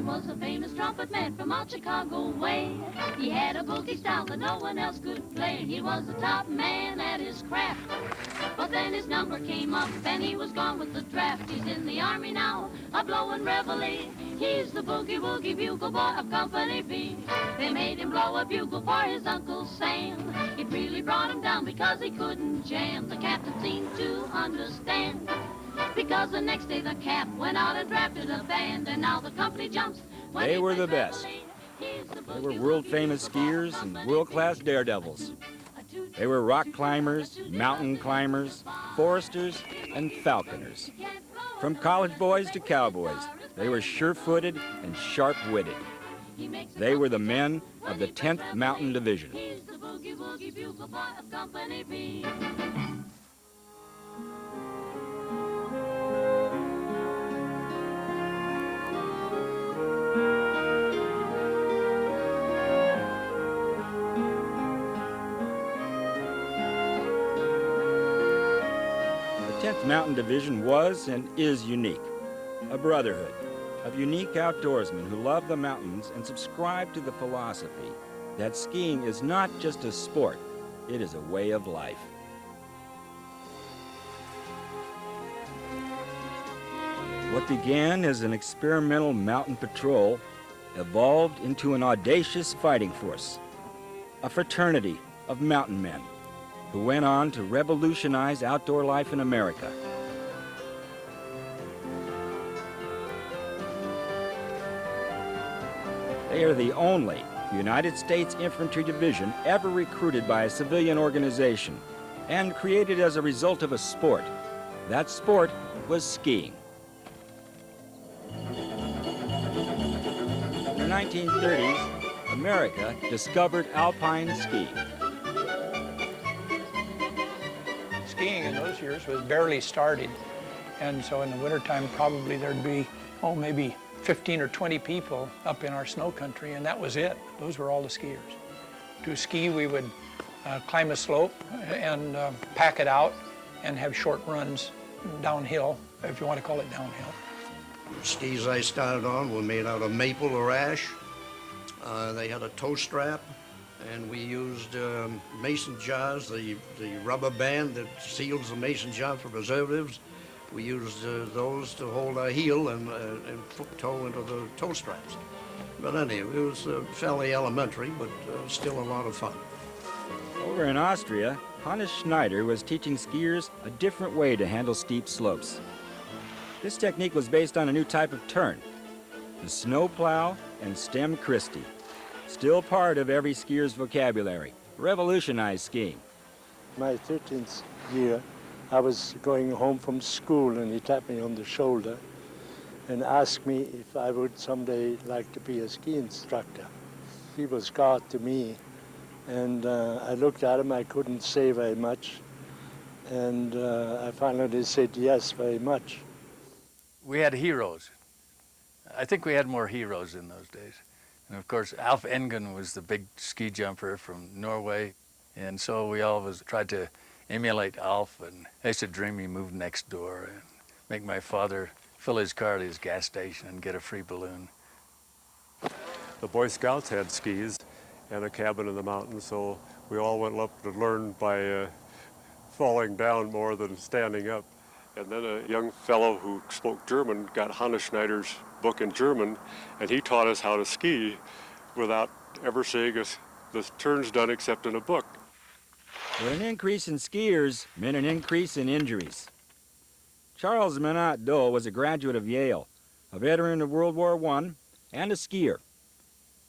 He was a famous trumpet man from out Chicago way. He had a boogie style that no one else could play. He was the top man at his craft. But then his number came up and he was gone with the draft. He's in the army now, a blowin' reveille. He's the boogie-woogie bugle boy of Company B. They made him blow a bugle for his Uncle Sam. It really brought him down because he couldn't jam. The captain seemed to understand, because the next day the cap went out and drafted a band, and now the company jumps. They were the best. They were world-famous skiers and world-class daredevils. They were rock climbers, mountain climbers, foresters, and falconers. From college boys to cowboys, they were sure-footed and sharp-witted. They were the men of the 10th Mountain Division. He's the boogie-woogie bugle boy of Company B. The 10th Mountain Division was and is unique, a brotherhood of unique outdoorsmen who love the mountains and subscribe to the philosophy that skiing is not just a sport, it is a way of life. What began as an experimental mountain patrol evolved into an audacious fighting force, a fraternity of mountain men who went on to revolutionize outdoor life in America. They are the only United States Infantry Division ever recruited by a civilian organization and created as a result of a sport. That sport was skiing. In the 1930s, America discovered alpine skiing. Skiing in those years was barely started, and so in the wintertime probably there'd be, maybe 15 or 20 people up in our snow country, and that was it. Those were all the skiers. To ski, we would climb a slope and pack it out and have short runs downhill, if you want to call it downhill. The skis I started on were made out of maple or ash. They had a toe strap, and we used mason jars, the rubber band that seals the mason jar for preservatives. We used those to hold our heel and toe into the toe straps. But anyway, it was fairly elementary, but still a lot of fun. Over in Austria, Hannes Schneider was teaching skiers a different way to handle steep slopes. This technique was based on a new type of turn, the snow plow and stem Christie. Still part of every skier's vocabulary, revolutionized skiing. My 13th year, I was going home from school, and he tapped me on the shoulder and asked me if I would someday like to be a ski instructor. He was God to me, and I looked at him. I couldn't say very much, and I finally said yes very much. We had heroes. I think we had more heroes in those days. And of course, Alf Engen was the big ski jumper from Norway, and so we always tried to emulate Alf, and I used to dream he moved next door and make my father fill his car at his gas station and get a free balloon. The Boy Scouts had skis and a cabin in the mountains, so we all went up to learn by falling down more than standing up. And then a young fellow who spoke German got Hannes Schneider's book in German, and he taught us how to ski without ever seeing the turns done except in a book. But an increase in skiers meant an increase in injuries. Charles Minot Dole was a graduate of Yale, a veteran of World War I, and a skier.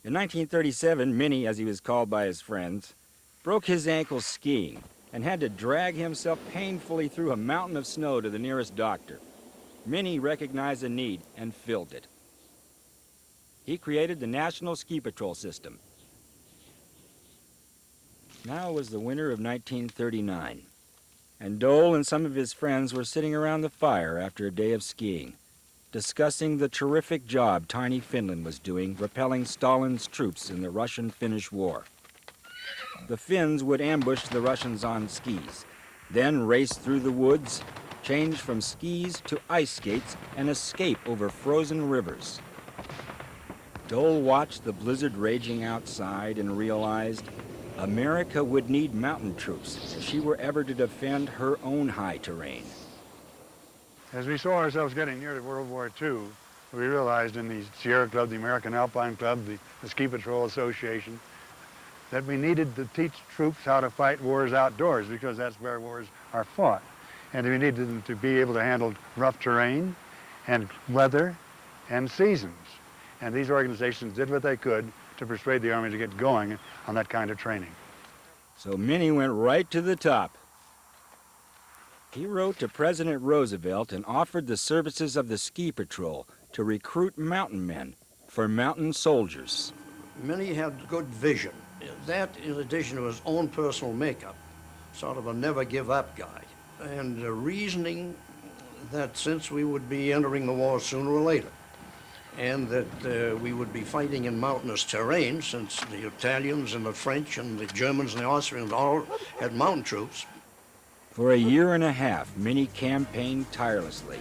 In 1937, Minnie, as he was called by his friends, broke his ankle skiing and had to drag himself painfully through a mountain of snow to the nearest doctor. Minnie recognized a need and filled it. He created the National Ski Patrol System. Now it was the winter of 1939, and Dole and some of his friends were sitting around the fire after a day of skiing, discussing the terrific job tiny Finland was doing repelling Stalin's troops in the Russian-Finnish War. The Finns would ambush the Russians on skis, then race through the woods, change from skis to ice skates, and escape over frozen rivers. Dole watched the blizzard raging outside and realized America would need mountain troops if she were ever to defend her own high terrain. As we saw ourselves getting near to World War II, we realized in the Sierra Club, the American Alpine Club, the Ski Patrol Association, that we needed to teach troops how to fight wars outdoors, because that's where wars are fought. And we needed them to be able to handle rough terrain and weather and seasons. And these organizations did what they could to persuade the Army to get going on that kind of training. So Minnie went right to the top. He wrote to President Roosevelt and offered the services of the Ski Patrol to recruit mountain men for mountain soldiers. Minnie had good vision. That, in addition to his own personal makeup, sort of a never-give-up guy. And reasoning that since we would be entering the war sooner or later, and that we would be fighting in mountainous terrain, since the Italians and the French and the Germans and the Austrians all had mountain troops. For a year and a half, Minnie campaigned tirelessly.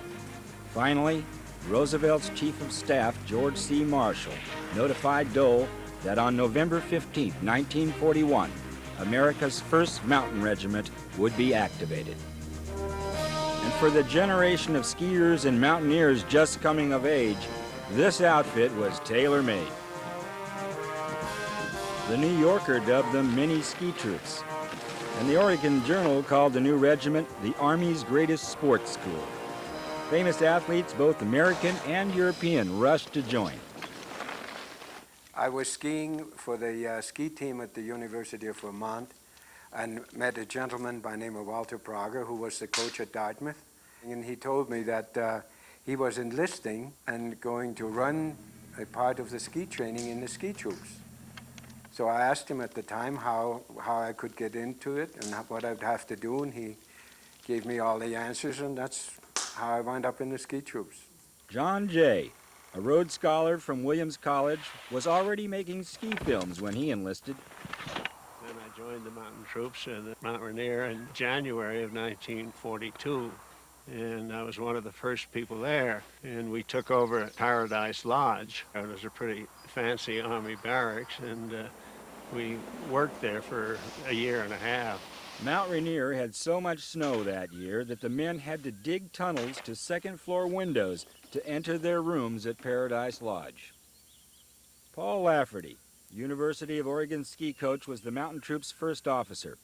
Finally, Roosevelt's Chief of Staff, George C. Marshall, notified Dole that on November 15, 1941, America's 1st Mountain Regiment would be activated. And for the generation of skiers and mountaineers just coming of age, this outfit was tailor-made. The New Yorker dubbed them mini ski troops, and the Oregon Journal called the new regiment the Army's greatest sports school. Famous athletes, both American and European, rushed to join. I was skiing for the ski team at the University of Vermont and met a gentleman by the name of Walter Prager, who was the coach at Dartmouth. And he told me that he was enlisting and going to run a part of the ski training in the ski troops. So I asked him at the time how I could get into it and what I'd have to do, and he gave me all the answers, and that's how I wound up in the ski troops. John Jay, a Rhodes Scholar from Williams College, was already making ski films when he enlisted. Then I joined the mountain troops at Mount Rainier in January of 1942. And I was one of the first people there. And we took over Paradise Lodge. It was a pretty fancy Army barracks, and we worked there for a year and a half. Mount Rainier had so much snow that year that the men had to dig tunnels to second-floor windows to enter their rooms at Paradise Lodge. Paul Lafferty, University of Oregon ski coach, was the mountain troops' first officer.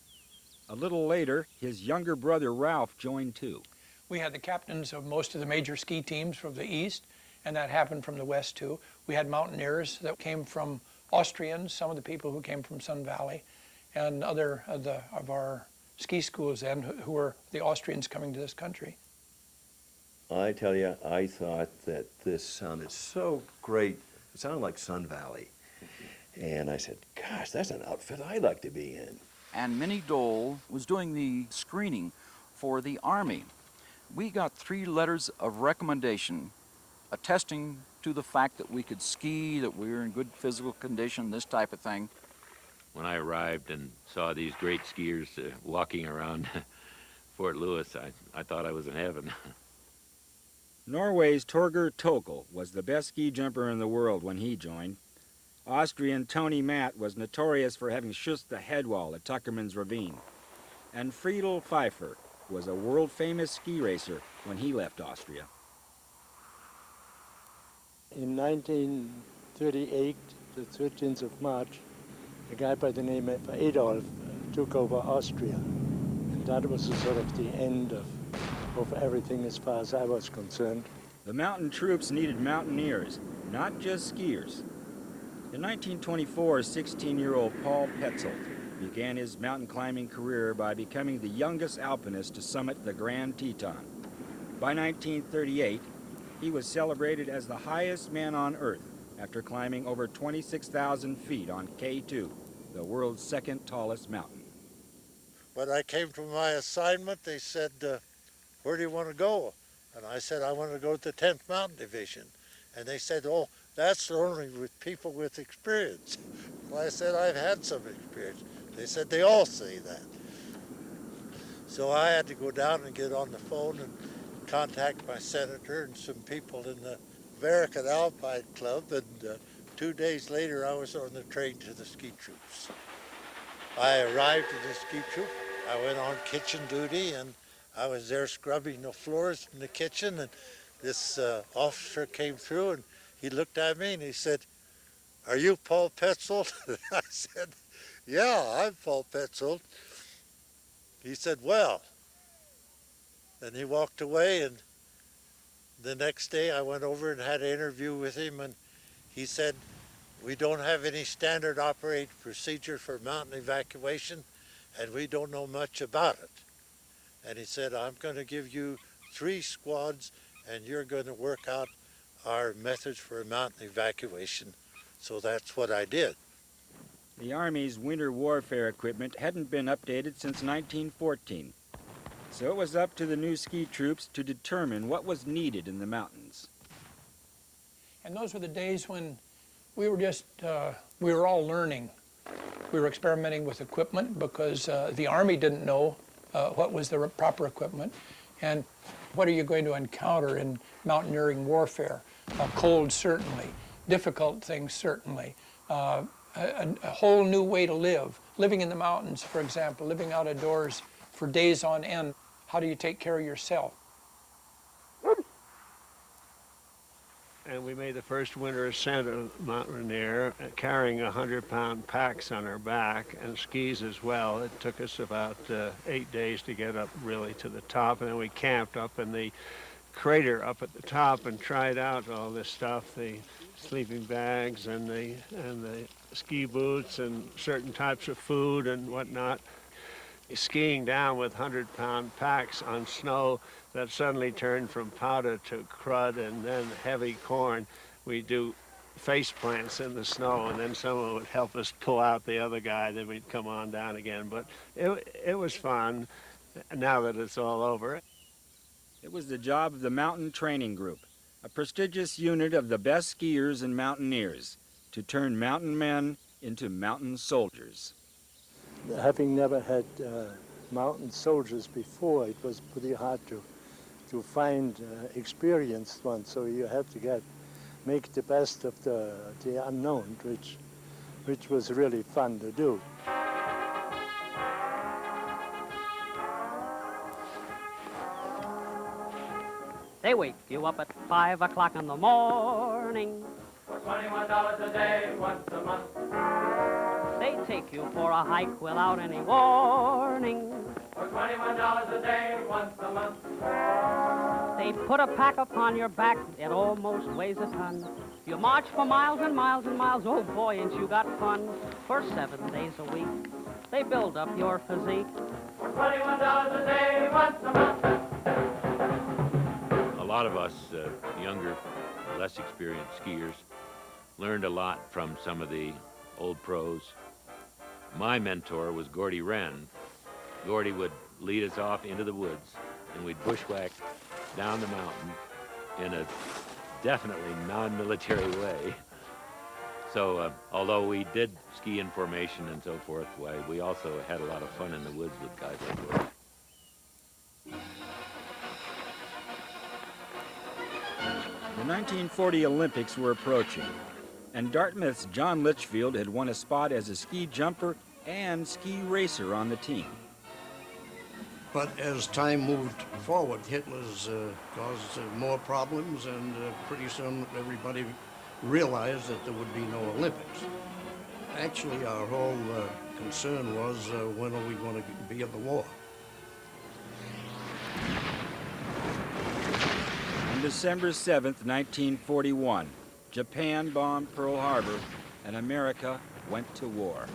A little later, his younger brother Ralph joined too. We had the captains of most of the major ski teams from the east, and that happened from the west too. We had mountaineers that came from Austrians, some of the people who came from Sun Valley, and other of our ski schools then who were the Austrians coming to this country. I tell you, I thought that this sounded so great. It sounded like Sun Valley. And I said, gosh, that's an outfit I'd like to be in. And Minnie Dole was doing the screening for the Army. We got 3 letters of recommendation attesting to the fact that we could ski, that we were in good physical condition, this type of thing. When I arrived and saw these great skiers walking around Fort Lewis, I thought I was in heaven. Norway's Torger Tokel was the best ski jumper in the world when he joined. Austrian Tony Matt was notorious for having schussed the head wall at Tuckerman's Ravine. And Friedel Pfeiffer was a world-famous ski racer when he left Austria. In 1938, the 13th of March, a guy by the name of Adolf took over Austria. And that was sort of the end of everything as far as I was concerned. The mountain troops needed mountaineers, not just skiers. In 1924, 16-year-old Paul Petzold began his mountain climbing career by becoming the youngest alpinist to summit the Grand Teton. By 1938, he was celebrated as the highest man on Earth after climbing over 26,000 feet on K2, the world's second tallest mountain. When I came to my assignment, they said, where do you want to go? And I said, I want to go to the 10th Mountain Division. And they said, oh, that's only with people with experience. Well, I said, I've had some experience. They said, they all say that. So I had to go down and get on the phone and contact my senator and some people in the American Alpine Club and 2 days later, I was on the train to the ski troops. I arrived at the ski troop. I went on kitchen duty, and I was there scrubbing the floors in the kitchen, and this officer came through, and he looked at me, and he said, "Are you Paul Petzold?" I said, "Yeah, I'm Paul Petzold." He said, "Well," and he walked away, and the next day I went over and had an interview with him, and he said, "We don't have any standard operating procedure for mountain evacuation, and we don't know much about it." And he said, "I'm going to give you 3 squads, and you're going to work out our methods for mountain evacuation." So that's what I did. The Army's winter warfare equipment hadn't been updated since 1914. So it was up to the new ski troops to determine what was needed in the mountains. And those were the days when we were just, we were all learning. We were experimenting with equipment because the Army didn't know what was the proper equipment. And what are you going to encounter in mountaineering warfare? Cold, certainly. Difficult things, certainly. A whole new way to live. Living in the mountains, for example, living out of doors for days on end. How do you take care of yourself? And we made the first winter ascent of Mount Rainier, carrying 100-pound packs on our back and skis as well. It took us about 8 days to get up really to the top, and then we camped up in the crater up at the top and tried out all this stuff, the sleeping bags and the ski boots and certain types of food and whatnot. Skiing down with 100-pound packs on snow that suddenly turned from powder to crud and then heavy corn. We do face plants in the snow, and then someone would help us pull out the other guy, then we'd come on down again. But it was fun now that it's all over. It was the job of the Mountain Training Group, a prestigious unit of the best skiers and mountaineers, to turn mountain men into mountain soldiers. Having never had mountain soldiers before, it was pretty hard to find experienced ones. So you had to make the best of the unknown, which was really fun to do. They wake you up at 5 o'clock in the morning. For $21 a day, once a month. They take you for a hike without any warning. For $21 a day, once a month. They put a pack upon your back, it almost weighs a ton. You march for miles and miles and miles, oh boy, ain't you got fun. For 7 days a week, they build up your physique. For $21 a day, once a month. A lot of us younger, less experienced skiers learned a lot from some of the old pros. My mentor was Gordy Wren. Gordy would lead us off into the woods, and we'd bushwhack down the mountain in a definitely non-military way. So although we did ski in formation and so forth, we also had a lot of fun in the woods with guys like Gordy. The 1940 Olympics were approaching, and Dartmouth's John Litchfield had won a spot as a ski jumper and ski racer on the team. But as time moved forward, Hitler's caused more problems, and pretty soon everybody realized that there would be no Olympics. Actually, our whole concern was when are we going to be at the war? On December 7th, 1941, Japan bombed Pearl Harbor, and America went to war.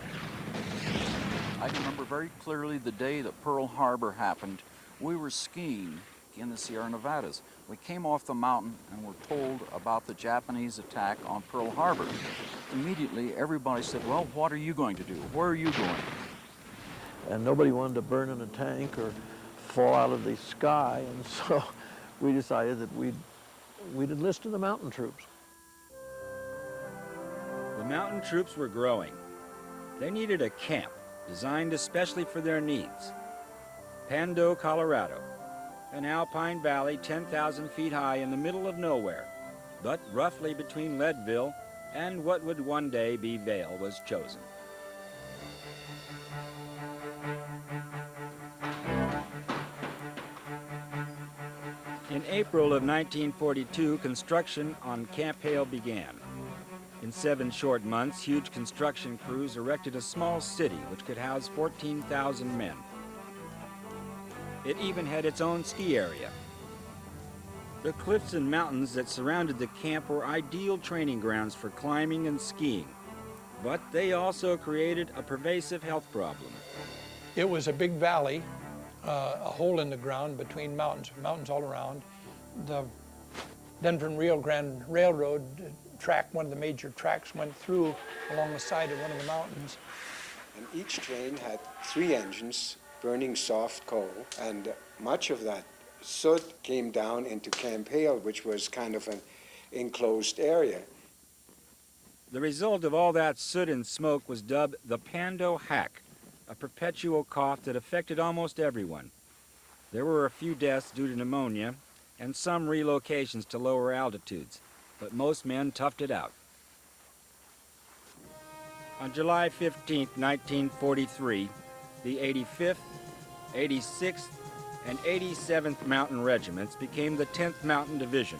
I remember very clearly the day that Pearl Harbor happened. We were skiing in the Sierra Nevadas. We came off the mountain and were told about the Japanese attack on Pearl Harbor. Immediately, everybody said, well, what are you going to do? Where are you going? And nobody wanted to burn in a tank or fall out of the sky, and so we decided that we'd enlist in the mountain troops. The mountain troops were growing. They needed a camp designed especially for their needs. Pando, Colorado, an alpine valley 10,000 feet high in the middle of nowhere, but roughly between Leadville and what would one day be Vail was chosen. In April of 1942, construction on Camp Hale began. In 7 short months, huge construction crews erected a small city which could house 14,000 men. It even had its own ski area. The cliffs and mountains that surrounded the camp were ideal training grounds for climbing and skiing, but they also created a pervasive health problem. It was a big valley, a hole in the ground between mountains all around. The Denver and Rio Grande Railroad track, one of the major tracks, went through along the side of one of the mountains. And each train had 3 engines burning soft coal, and much of that soot came down into Camp Hale, which was kind of an enclosed area. The result of all that soot and smoke was dubbed the Pando Hack, a perpetual cough that affected almost everyone. There were a few deaths due to pneumonia and some relocations to lower altitudes, but most men toughed it out. On July 15, 1943, the 85th, 86th, and 87th Mountain Regiments became the 10th Mountain Division,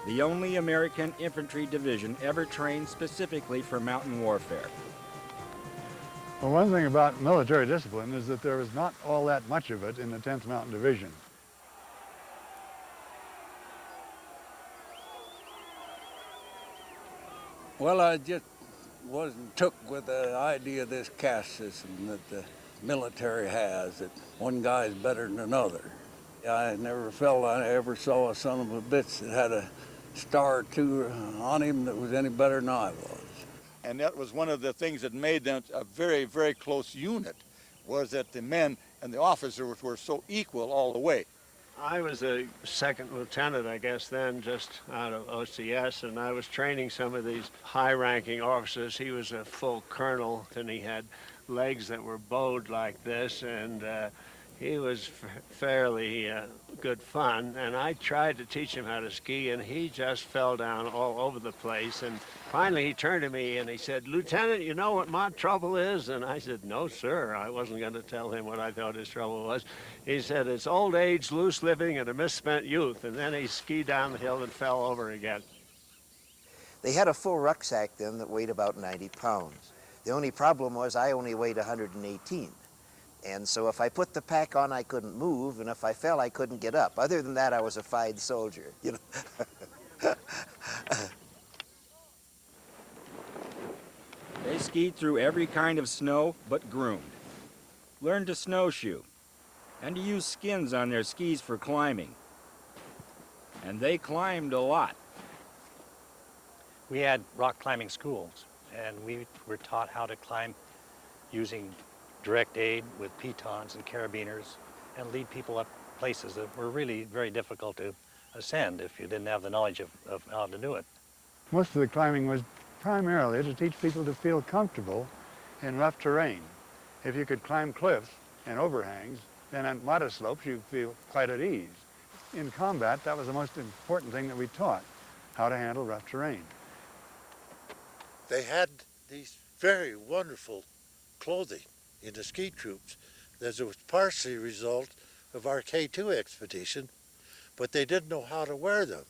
the only American infantry division ever trained specifically for mountain warfare. Well, one thing about military discipline is that there was not all that much of it in the 10th Mountain Division. Well, I just wasn't took with the idea of this caste system that the military has, that one guy's better than another. I never felt I ever saw a son of a bitch that had a star or 2 on him that was any better than I was. And that was one of the things that made them a very, very close unit, was that the men and the officers were so equal all the way. I was a second lieutenant, I guess, then, just out of OCS, and I was training some of these high-ranking officers. He was a full colonel, and he had legs that were bowed like this, and he was fairly good fun. And I tried to teach him how to ski, and he just fell down all over the place. And finally, he turned to me and he said, "Lieutenant, you know what my trouble is?" And I said, "No, sir." I wasn't going to tell him what I thought his trouble was. He said, "It's old age, loose living, and a misspent youth." And then he skied down the hill and fell over again. They had a full rucksack then that weighed about 90 pounds. The only problem was I only weighed 118. And so if I put the pack on, I couldn't move, and if I fell, I couldn't get up. Other than that, I was a fine soldier, you know. They skied through every kind of snow but groomed, learned to snowshoe, and to use skins on their skis for climbing. And they climbed a lot. We had rock climbing schools, and we were taught how to climb using direct aid with pitons and carabiners, and lead people up places that were really very difficult to ascend if you didn't have the knowledge of how to do it. Most of the climbing was primarily to teach people to feel comfortable in rough terrain. If you could climb cliffs and overhangs, then on modest slopes you feel quite at ease. In combat, that was the most important thing that we taught, how to handle rough terrain. They had these very wonderful clothing in the ski troops that was partially a result of our K2 expedition, but they didn't know how to wear them.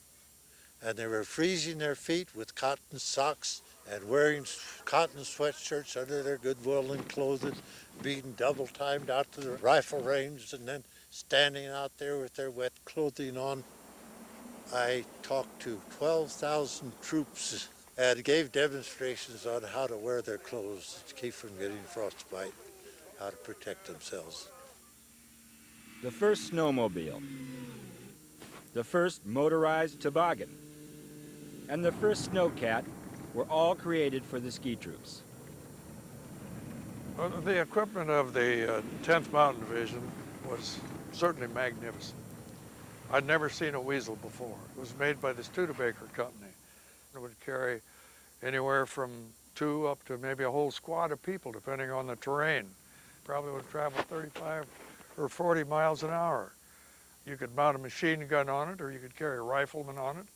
And they were freezing their feet with cotton socks and wearing cotton sweatshirts under their good woolen clothing, being double-timed out to the rifle range and then standing out there with their wet clothing on. I talked to 12,000 troops and gave demonstrations on how to wear their clothes to keep from getting frostbite, how to protect themselves. The first snowmobile, the first motorized toboggan, and the first snowcat were all created for the ski troops. Well, the equipment of the 10th Mountain Division was certainly magnificent. I'd never seen a weasel before. It was made by the Studebaker Company. It would carry anywhere from 2 up to maybe a whole squad of people, depending on the terrain. Probably would travel 35 or 40 miles an hour. You could mount a machine gun on it, or you could carry a rifleman on it.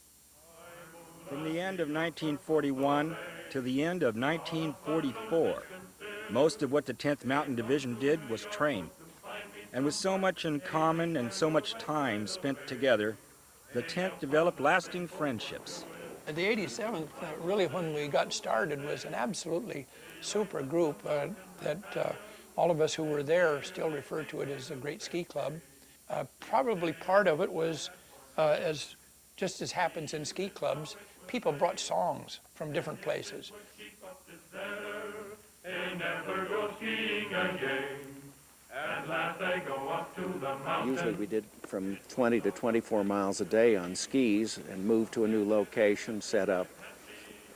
From the end of 1941 to the end of 1944. Most of what the 10th Mountain Division did was train. And with so much in common and so much time spent together, the 10th developed lasting friendships. The 87th, really when we got started, was an absolutely super group that all of us who were there still refer to it as a great ski club. Probably part of it was, just as happens in ski clubs, people brought songs from different places. Usually we did from 20 to 24 miles a day on skis and moved to a new location, set up.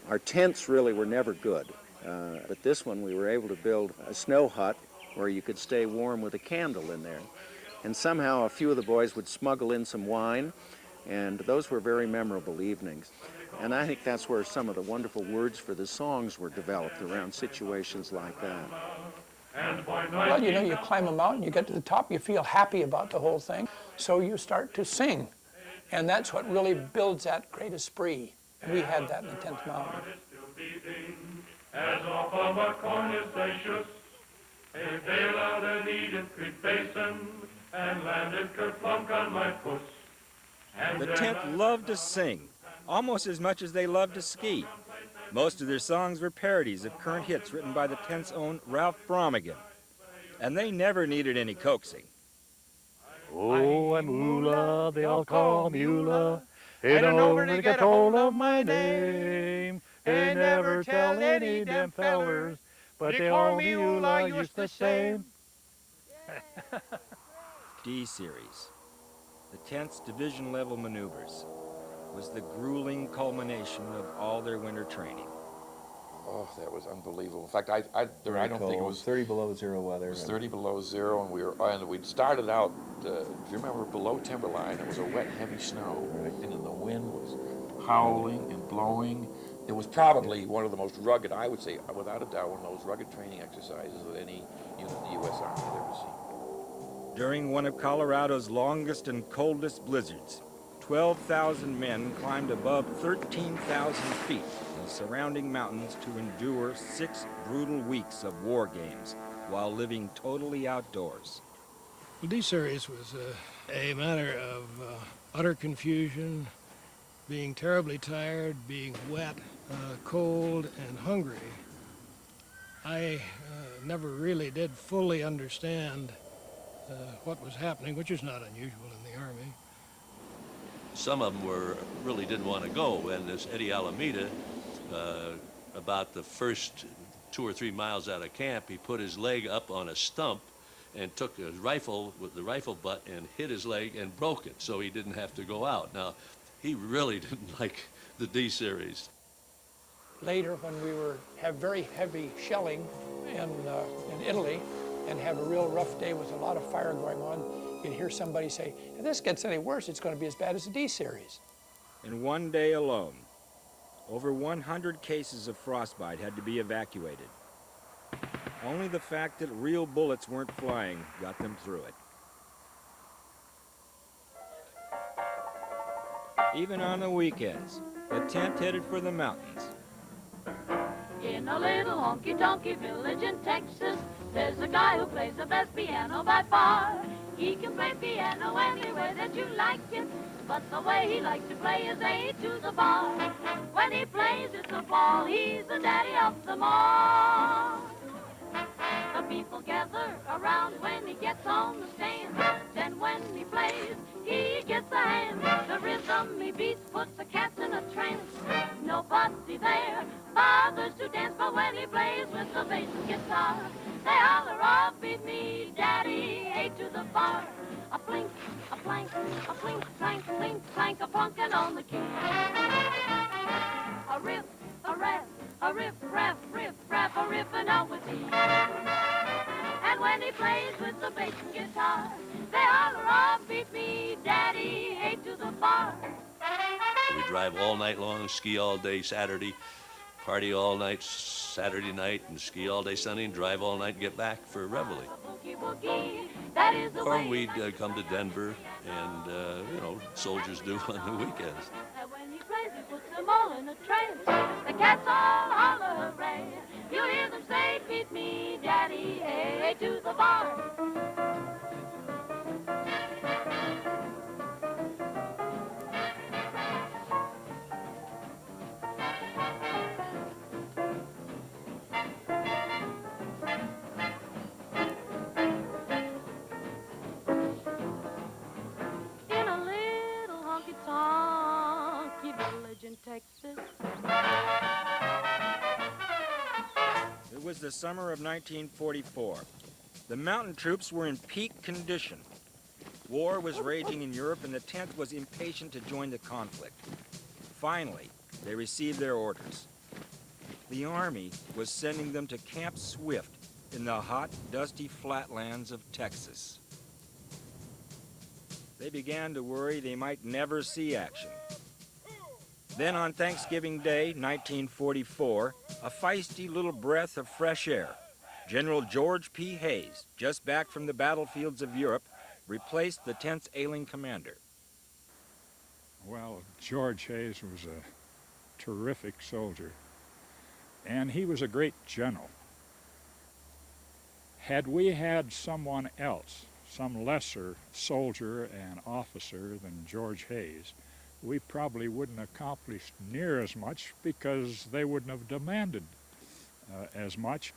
Our tents really were never good, but this one we were able to build a snow hut where you could stay warm with a candle in there. And somehow a few of the boys would smuggle in some wine, and those were very memorable evenings. And I think that's where some of the wonderful words for the songs were developed, around situations like that. Well, you know, you climb a mountain, you get to the top, you feel happy about the whole thing, so you start to sing. And that's what really builds that great esprit. And we had that in the 10th Mountain. As off of a cornice they shook, a bail out a needed Creek Basin, and landed kerplunk on my puss. The 10th loved to sing, almost as much as they loved to ski. Most of their songs were parodies of current hits written by the 10th's own Ralph Brommigan. And they never needed any coaxing. Oh, I'm Oola, they all call me Oola. They don't know where to get a hold of my name. They never tell any damn fellers, but they call me Oola just the same. D Series, the 10th's division-level maneuvers, was the grueling culmination of all their winter training. Oh, that was unbelievable. In fact, I don't think it was 30 below zero weather. It was 30 below zero, and we'd started out. Do you remember below timberline? It was a wet, heavy snow, right? And then the wind was howling and blowing. It was probably one of the most rugged, I would say, without a doubt, one of those rugged training exercises that any unit in the U.S. Army had ever seen. During one of Colorado's longest and coldest blizzards, 12,000 men climbed above 13,000 feet in the surrounding mountains to endure 6 brutal weeks of war games while living totally outdoors. Well, D-Series was a matter of utter confusion, being terribly tired, being wet, cold, and hungry. I never really did fully understand what was happening, which is not unusual in the Army. Some of them really didn't want to go, and this Eddie Alameda, about the first 2 or 3 miles out of camp, he put his leg up on a stump and took his rifle with the rifle butt and hit his leg and broke it, so he didn't have to go out. Now, he really didn't like the D-Series. Later, when we have very heavy shelling in Italy and have a real rough day with a lot of fire going on, you'd hear somebody say, if this gets any worse, it's going to be as bad as the D-Series. In one day alone, over 100 cases of frostbite had to be evacuated. Only the fact that real bullets weren't flying got them through it. Even on the weekends, the 10th headed for the mountains. In a little honky-tonky village in Texas, there's a guy who plays the best piano by far. He can play piano any way that you like it, but the way he likes to play is A to the bar. When he plays, it's a ball. He's the daddy of them all. The people gather around when he gets on the stand. Then when he plays, he gets a hand. The rhythm he beats puts the cats in a trance. Nobody there bothers to dance, but when he plays with the bass and guitar, they holler, oh, beat me, daddy, A to the bar. A blink, a plank, a blink, clank, blink, clank, a plunkin' on the key. A riff, a rap, a riff, rap, riff, rap, a riffin' out with me. And when he plays with the bass and guitar, they holler, oh, beat me, daddy, A to the bar. We drive all night long, ski all day Saturday, party all night Saturday night, and ski all day Sunday, and drive all night and get back for reveille. Or we'd come to Denver, and, you know, soldiers do on the weekends. And when he plays, he puts them all in a trance. The cats all holler, way to the bar. In a little honky-tonky village in Texas. It was the summer of 1944. The mountain troops were in peak condition. War was raging in Europe, and the 10th was impatient to join the conflict. Finally, they received their orders. The Army was sending them to Camp Swift in the hot, dusty flatlands of Texas. They began to worry they might never see action. Then on Thanksgiving Day, 1944, a feisty little breath of fresh air. General George P. Hayes, just back from the battlefields of Europe, replaced the 10th ailing commander. Well, George Hayes was a terrific soldier, and he was a great general. Had we had someone else, some lesser soldier and officer than George Hayes, we probably wouldn't have accomplished near as much because they wouldn't have demanded as much.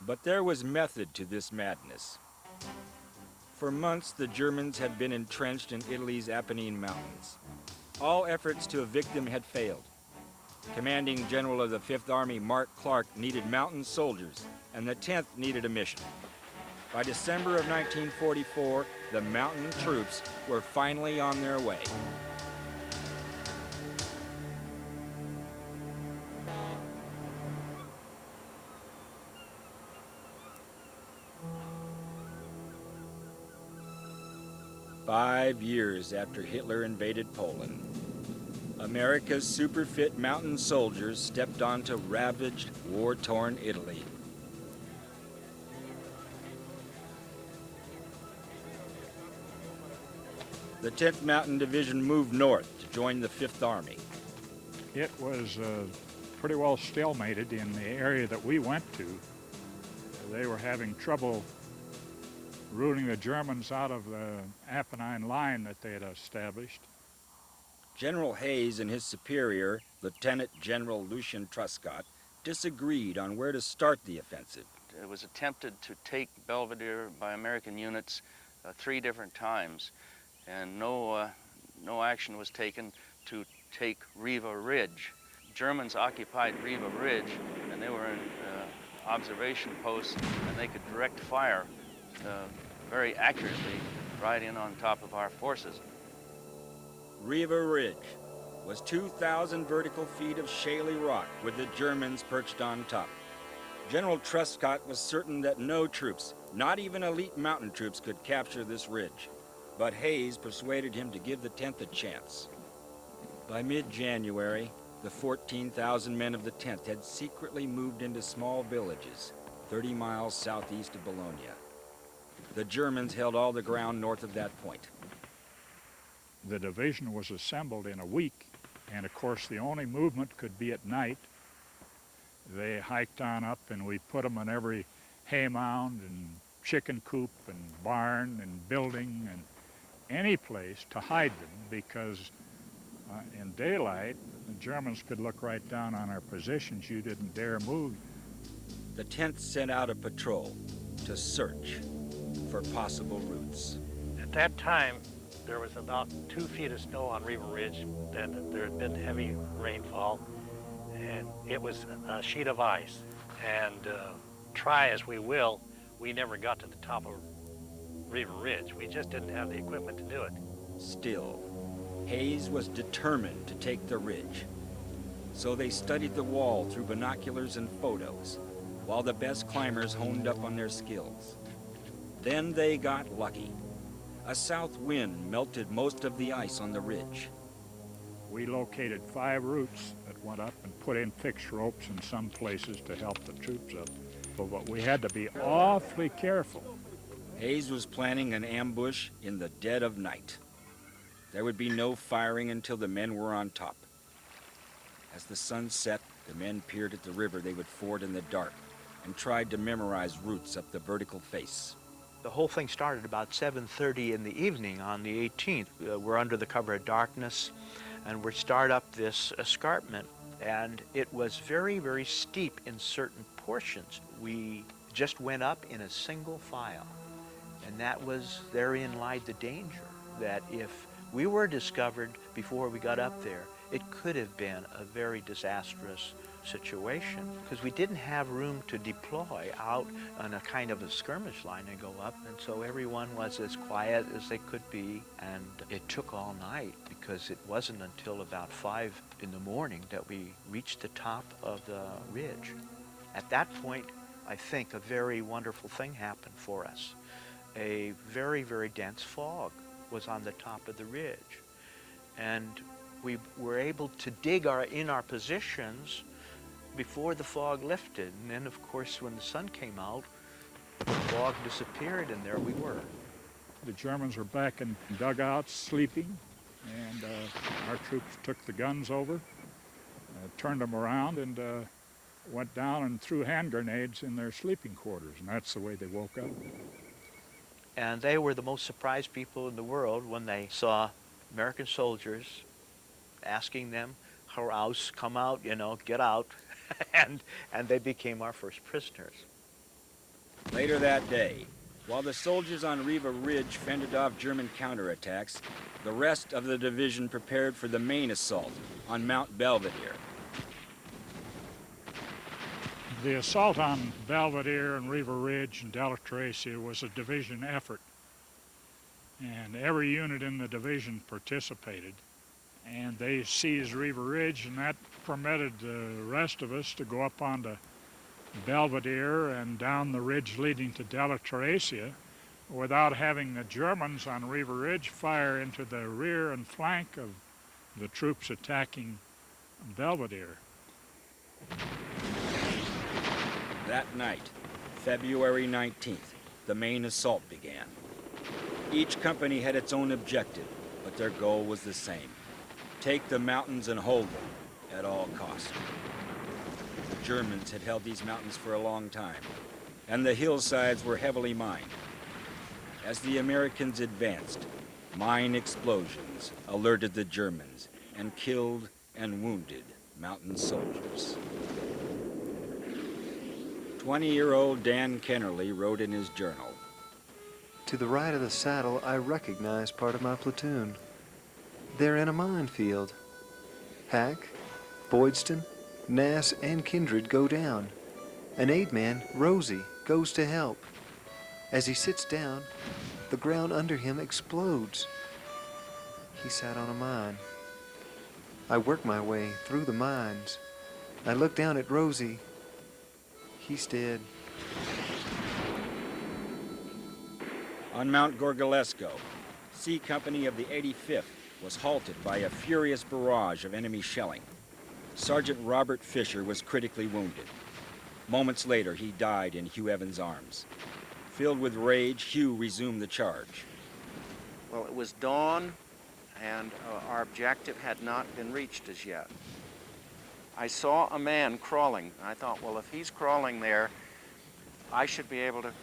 But there was method to this madness. For months, the Germans had been entrenched in Italy's Apennine Mountains. All efforts to evict them had failed. Commanding General of the Fifth Army, Mark Clark, needed mountain soldiers, and the 10th needed a mission. By December of 1944, the mountain troops were finally on their way. "5 years after Hitler invaded Poland, America's super-fit mountain soldiers stepped onto ravaged, war-torn Italy. The 10th Mountain Division moved north to join the 5th Army. It was pretty well stalemated in the area that we went to. They were having trouble rooting the Germans out of the Apennine line that they had established. General Hayes and his superior, Lieutenant General Lucian Truscott, disagreed on where to start the offensive. It was attempted to take Belvedere by American units 3 different times, and no action was taken to take Riva Ridge. Germans occupied Riva Ridge, and they were in observation posts, and they could direct fire very accurately right in on top of our forces. Riva Ridge was 2,000 vertical feet of shaly rock with the Germans perched on top. General Truscott was certain that no troops, not even elite mountain troops, could capture this ridge. But Hayes persuaded him to give the 10th a chance. By mid-January, the 14,000 men of the 10th had secretly moved into small villages 30 miles southeast of Bologna. The Germans held all the ground north of that point. The division was assembled in a week, and of course the only movement could be at night. They hiked on up, and we put them in every hay mound and chicken coop and barn and building and any place to hide them, because in daylight the Germans could look right down on our positions. You didn't dare move. The 10th sent out a patrol to search for possible routes. At that time, there was about 2 feet of snow on Riva Ridge, and there had been heavy rainfall, and it was a sheet of ice. And try as we will, we never got to the top of Riva Ridge. We just didn't have the equipment to do it. Still, Hayes was determined to take the ridge. So they studied the wall through binoculars and photos, while the best climbers honed up on their skills. Then they got lucky. A south wind melted most of the ice on the ridge. We located 5 routes that went up and put in fixed ropes in some places to help the troops up. But we had to be awfully careful. Hayes was planning an ambush in the dead of night. There would be no firing until the men were on top. As the sun set, the men peered at the river they would ford in the dark, and tried to memorize routes up the vertical face. The whole thing started about 7:30 in the evening on the 18th. We're under the cover of darkness, and we start up this escarpment, and it was very, very steep in certain portions. We just went up in a single file, and therein lied the danger, that if we were discovered before we got up there, it could have been a very disastrous situation, because we didn't have room to deploy out on a kind of a skirmish line and go up, and so everyone was as quiet as they could be, and it took all night, because it wasn't until about 5 in the morning that we reached the top of the ridge. At that point, I think a very wonderful thing happened for us. A very, very dense fog was on the top of the ridge, and we were able to dig in our positions before the fog lifted. And then, of course, when the sun came out, the fog disappeared, and there we were. The Germans were back in dugouts sleeping, and our troops took the guns over, turned them around, and went down and threw hand grenades in their sleeping quarters, and that's the way they woke up. And they were the most surprised people in the world when they saw American soldiers asking them, "Heraus, come out, get out," and they became our first prisoners. Later that day, while the soldiers on Riva Ridge fended off German counterattacks, the rest of the division prepared for the main assault on Mount Belvedere. The assault on Belvedere and Riva Ridge and Delatracia was a division effort, and every unit in the division participated. And they seized Riva Ridge, and that permitted the rest of us to go up onto Belvedere and down the ridge leading to Delatracia without having the Germans on Riva Ridge fire into the rear and flank of the troops attacking Belvedere. That night, February 19th, the main assault began. Each company had its own objective, but their goal was the same: take the mountains and hold them at all costs. The Germans had held these mountains for a long time, and the hillsides were heavily mined. As the Americans advanced, mine explosions alerted the Germans and killed and wounded mountain soldiers. 20-year-old Dan Kennerly wrote in his journal, "To the right of the saddle, I recognize part of my platoon. They're in a minefield. Hack, Boydston, Nass, and Kindred go down. An aide man, Rosie, goes to help. As he sits down, the ground under him explodes. He sat on a mine. I work my way through the mines. I look down at Rosie. He's dead." On Mount Gorgolesco, C Company of the 85th was halted by a furious barrage of enemy shelling. Sergeant Robert Fisher was critically wounded. Moments later, he died in Hugh Evans' arms. Filled with rage, Hugh resumed the charge. Well, it was dawn, and our objective had not been reached as yet. I saw a man crawling. I thought, well, if he's crawling there, I should be able to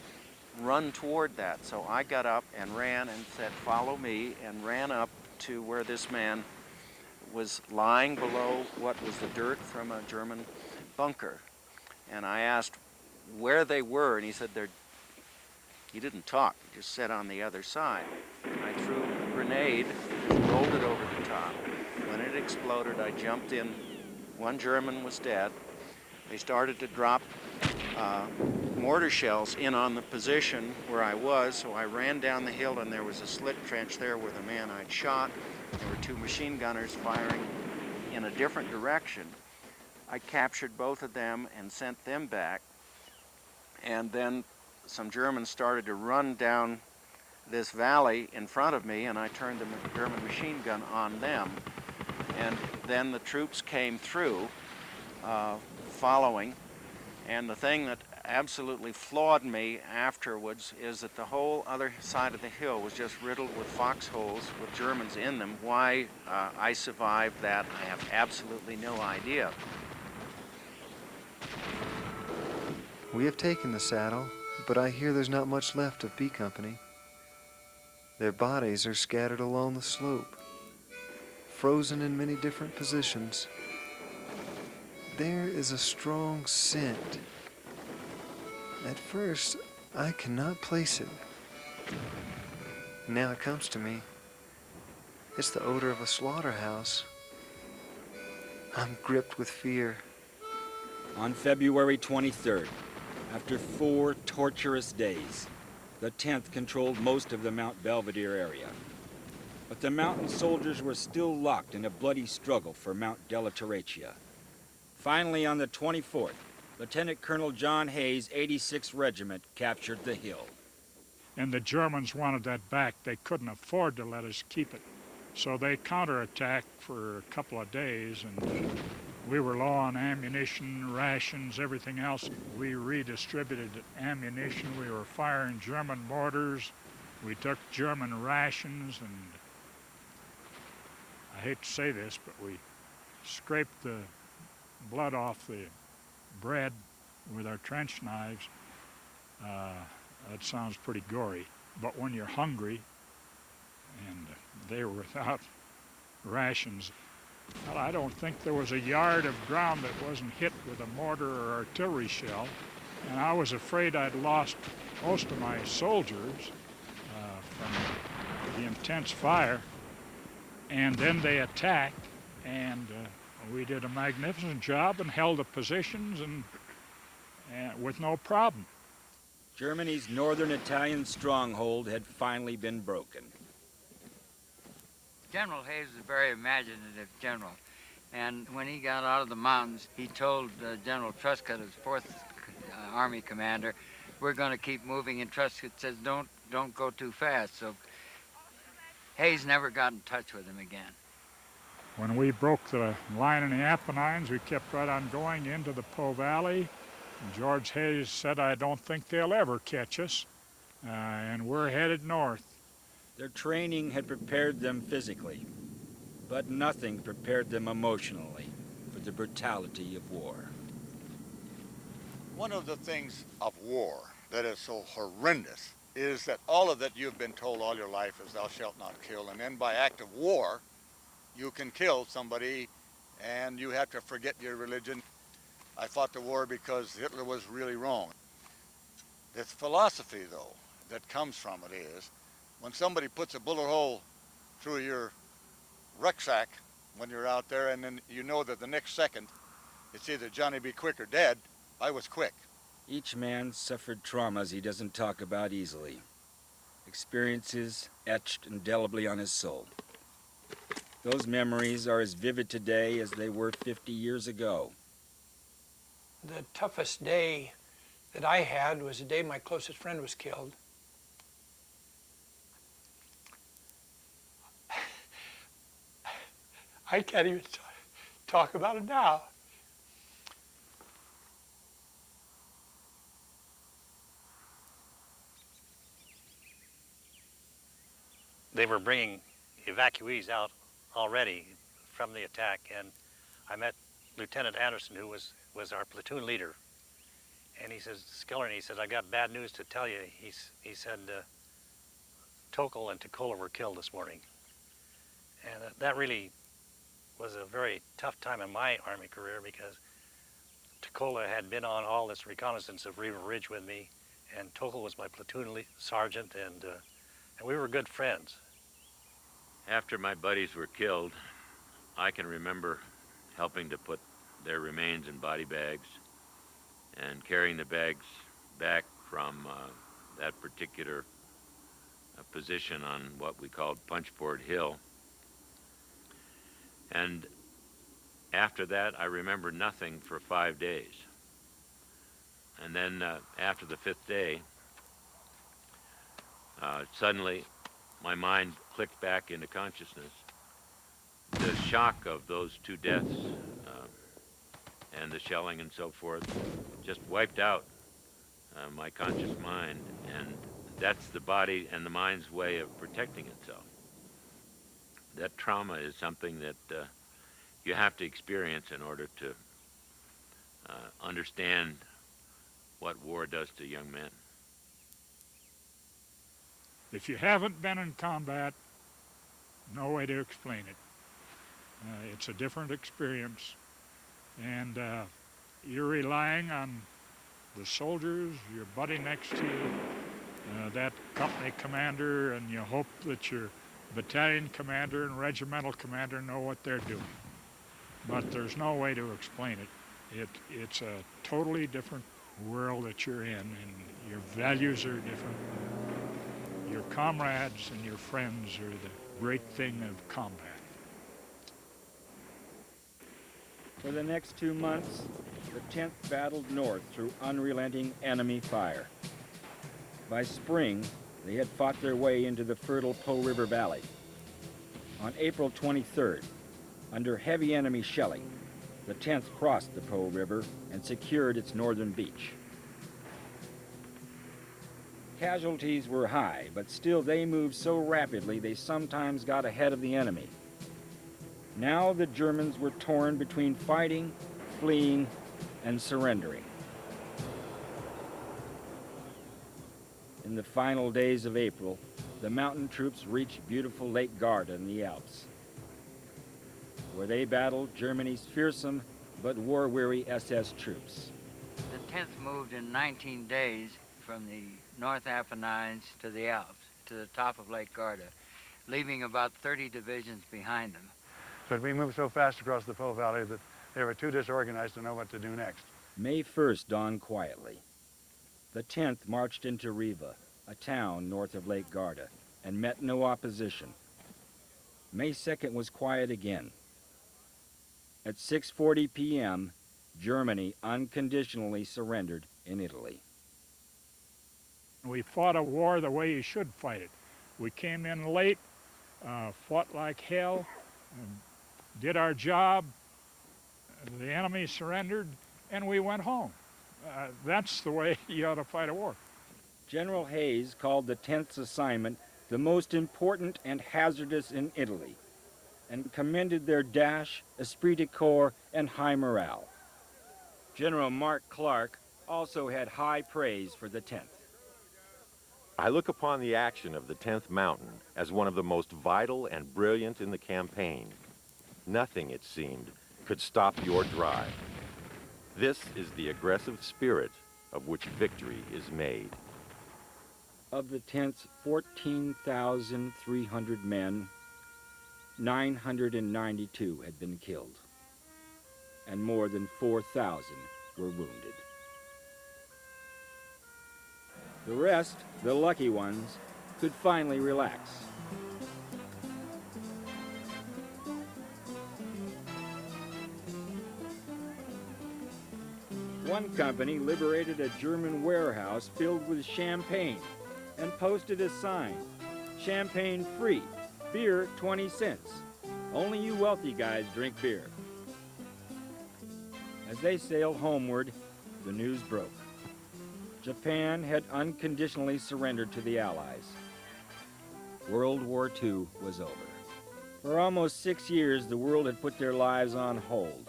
run toward that. So I got up and ran and said, "Follow me," and ran up to where this man was lying below what was the dirt from a German bunker. And I asked where they were, and he said he didn't talk, he just said on the other side. I threw a grenade, rolled it over the top. When it exploded, I jumped in. One German was dead. They started to drop mortar shells in on the position where I was, so I ran down the hill, and there was a slit trench there where the man I'd shot. There were 2 machine gunners firing in a different direction. I captured both of them and sent them back, and then some Germans started to run down this valley in front of me, and I turned the German machine gun on them. And then the troops came through, following, and the thing that absolutely floored me afterwards is that the whole other side of the hill was just riddled with foxholes with Germans in them. Why I survived that, I have absolutely no idea. We have taken the saddle, but I hear there's not much left of B Company. Their bodies are scattered along the slope, frozen in many different positions. There is a strong scent. At first, I cannot place it. Now it comes to me. It's the odor of a slaughterhouse. I'm gripped with fear. On February 23rd, after 4 torturous days, the 10th controlled most of the Mount Belvedere area. But the mountain soldiers were still locked in a bloody struggle for Mount Delaterratia. Finally, on the 24th, Lieutenant Colonel John Hayes' 86th Regiment captured the hill. And the Germans wanted that back. They couldn't afford to let us keep it. So they counterattacked for a couple of days, and we were low on ammunition, rations, everything else. We redistributed ammunition. We were firing German mortars. We took German rations, and I hate to say this, but we scraped the blood off the bread with our trench knives. That sounds pretty gory, but when you're hungry, and they were without rations, well, I don't think there was a yard of ground that wasn't hit with a mortar or artillery shell, and I was afraid I'd lost most of my soldiers from the intense fire. And then they attacked, and we did a magnificent job and held the positions and with no problem. Germany's northern Italian stronghold had finally been broken. General Hayes was a very imaginative general, and when he got out of the mountains, he told General Truscott, his 4th Army commander, we're going to keep moving, and Truscott says, don't go too fast. So Hayes never got in touch with him again. When we broke the line in the Apennines, we kept right on going into the Po Valley. And George Hayes said, I don't think they'll ever catch us, and we're headed north. Their training had prepared them physically, but nothing prepared them emotionally for the brutality of war. One of the things of war that is so horrendous is that all of that you've been told all your life is thou shalt not kill, and then by act of war, you can kill somebody and you have to forget your religion. I fought the war because Hitler was really wrong. The philosophy, though, that comes from it is, when somebody puts a bullet hole through your rucksack when you're out there, and then you know that the next second it's either Johnny be quick or dead, I was quick. Each man suffered traumas he doesn't talk about easily. Experiences etched indelibly on his soul. Those memories are as vivid today as they were 50 years ago. The toughest day that I had was the day my closest friend was killed. I can't even talk about it now. They were bringing evacuees out already from the attack, and I met Lieutenant Anderson, who was our platoon leader. And he says, Skillern, he said, I got bad news to tell you. He said, Tokel and Tukola were killed this morning. And that really was a very tough time in my Army career, because Tukola had been on all this reconnaissance of Riva Ridge with me, and Tokel was my platoon sergeant, and we were good friends. After my buddies were killed, I can remember helping to put their remains in body bags and carrying the bags back from that particular position on what we called Punchboard Hill. And after that, I remember nothing for 5 days. And then after the 5th day, suddenly my mind clicked back into consciousness. The shock of those 2 deaths and the shelling and so forth just wiped out my conscious mind, and that's the body and the mind's way of protecting itself. That trauma is something that you have to experience in order to understand what war does to young men. If you haven't been in combat, no way to explain it. It's a different experience, and you're relying on the soldiers, your buddy next to you, that company commander, and you hope that your battalion commander and regimental commander know what they're doing. But there's no way to explain it. It's a totally different world that you're in, and your values are different. Your comrades and your friends are the great thing of combat. For the next 2 months, the 10th battled north through unrelenting enemy fire. By spring, they had fought their way into the fertile Po River Valley. On April 23rd, under heavy enemy shelling, the 10th crossed the Po River and secured its northern beach. Casualties were high, but still they moved so rapidly they sometimes got ahead of the enemy. Now the Germans were torn between fighting, fleeing, and surrendering. In the final days of April, the mountain troops reached beautiful Lake Garda in the Alps, where they battled Germany's fearsome but war-weary SS troops. The 10th moved in 19 days from the North Apennines to the Alps, to the top of Lake Garda, leaving about 30 divisions behind them. But we moved so fast across the Po Valley that they were too disorganized to know what to do next. May 1st dawned quietly. The 10th marched into Riva, a town north of Lake Garda, and met no opposition. May 2nd was quiet again. At 6:40 p.m., Germany unconditionally surrendered in Italy. We fought a war the way you should fight it. We came in late, fought like hell, did our job, the enemy surrendered, and we went home. That's the way you ought to fight a war. General Hayes called the 10th's assignment the most important and hazardous in Italy, and commended their dash, esprit de corps, and high morale. General Mark Clark also had high praise for the 10th. I look upon the action of the 10th Mountain as one of the most vital and brilliant in the campaign. Nothing, it seemed, could stop your drive. This is the aggressive spirit of which victory is made. Of the 10th's 14,300 men, 992 had been killed, and more than 4,000 were wounded. The rest, the lucky ones, could finally relax. One company liberated a German warehouse filled with champagne and posted a sign, "Champagne free, beer 20 cents. Only you wealthy guys drink beer." As they sailed homeward, the news broke. Japan had unconditionally surrendered to the Allies. World War II was over. For almost 6 years, the world had put their lives on hold.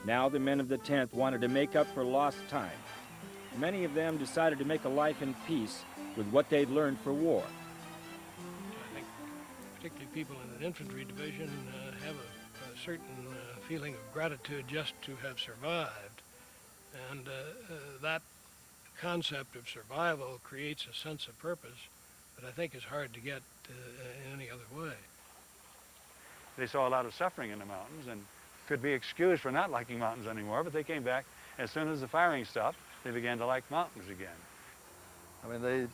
Now the men of the 10th wanted to make up for lost time. Many of them decided to make a life in peace with what they'd learned for war. I think particularly people in an infantry division have a certain feeling of gratitude just to have survived. And that concept of survival creates a sense of purpose that I think is hard to get in any other way. They saw a lot of suffering in the mountains and could be excused for not liking mountains anymore, but they came back. As soon as the firing stopped, they began to like mountains again. I mean,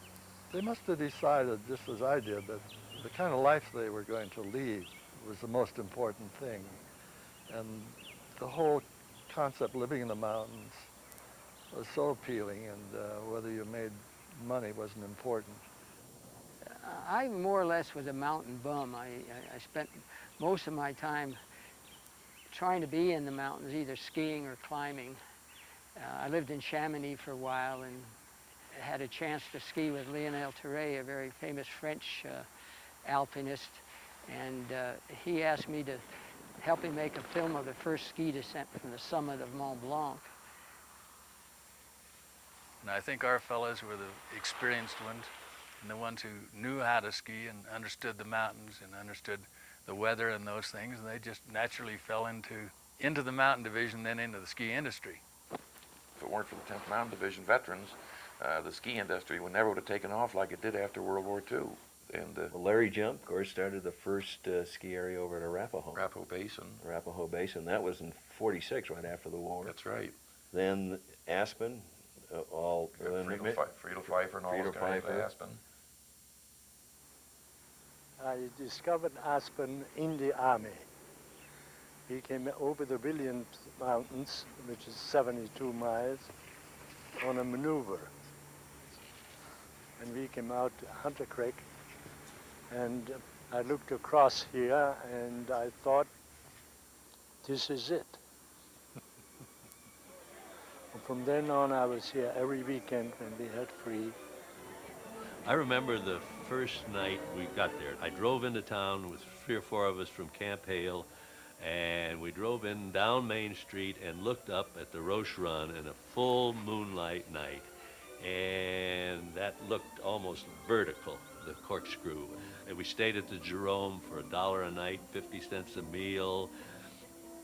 they must have decided, just as I did, that the kind of life they were going to lead was the most important thing. And the whole concept of living in the mountains was so appealing, and whether you made money wasn't important. I more or less was a mountain bum. I spent most of my time trying to be in the mountains, either skiing or climbing. I lived in Chamonix for a while and had a chance to ski with Lionel Terray, a very famous French alpinist, and he asked me to help him make a film of the first ski descent from the summit of Mont Blanc. And I think our fellows were the experienced ones and the ones who knew how to ski and understood the mountains and understood the weather and those things, and they just naturally fell into the mountain division, then into the ski industry. If it weren't for the 10th Mountain Division veterans, the ski industry would never have taken off like it did after World War II. And well, Larry Jump, of course, started the first ski area over at Arapahoe Basin. Arapahoe Basin. That was in '46, right after the war. That's right. Then Aspen, Friedel Pfeiffer and all those guys at Aspen. I discovered Aspen in the Army. We came over the Williams Mountains, which is 72 miles, on a maneuver. And we came out to Hunter Creek, and I looked across here, and I thought, this is it. And from then on, I was here every weekend when we had free. I remember the first night we got there. I drove into town with 3 or 4 of us from Camp Hale, and we drove in down Main Street and looked up at the Roche Run in a full moonlight night. And that looked almost vertical, the corkscrew. And we stayed at the Jerome for $1 a night, 50 cents a meal.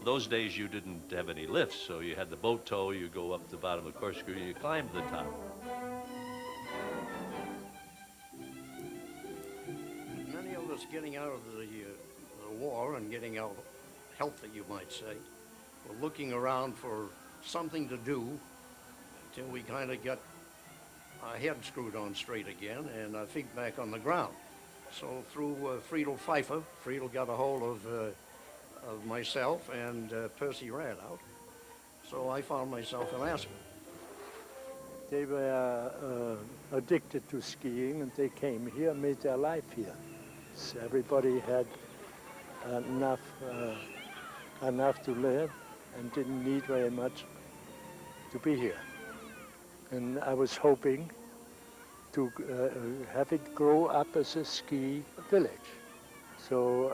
Those days you didn't have any lifts, so you had the boat tow, you go up the bottom of the corkscrew, and you climbed to the top. Many of us getting out of the war and getting out healthy, you might say, were looking around for something to do until we kind of got our head screwed on straight again and our feet back on the ground. So through Friedel Pfeiffer, Friedel got a hold of myself and Percy Radout. So I found myself in Aspen. They were addicted to skiing, and they came here, made their life here. So everybody had enough to live and didn't need very much to be here. And I was hoping to have it grow up as a ski village. So